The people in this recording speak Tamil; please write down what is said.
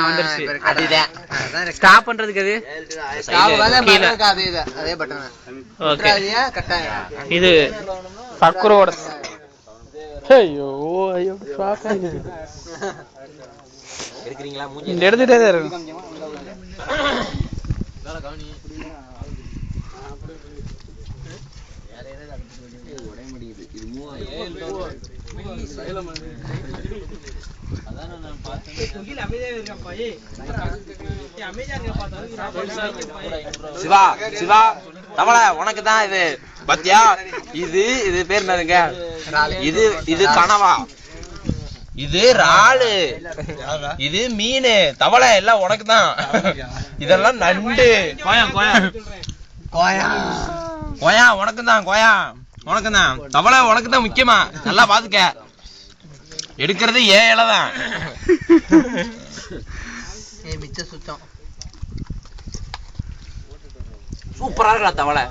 வந்துருச்சு. ஸ்டாப் பண்றதுக்கு அது அதே பட்டன். இது பக்குரோட. ஐயோ ஐயோ ஷாக் ஆயிடுச்சு. எடுக்கிறீங்களா? எடுத்துட்டே தான் இருக்கும். சிவா சிவா தவளை உனக்கு தான் இது பத்தியா. இது இது பேர் என்னதுங்க? இது இது கனவா, இது இறாலு, இது மீன், தவளை எல்லாம் உனக்கு தான். இதெல்லாம் நண்டு. கோயா உனக்கு தான். கோயா உனக்கு தான். தவளை உனக்கு தான் முக்கியமா. நல்லா பாத்துக்க. எடுக்கிறது ஏன் இலதான். மிச்ச சுத்தம் சூப்பரா இருக்கா தவளை.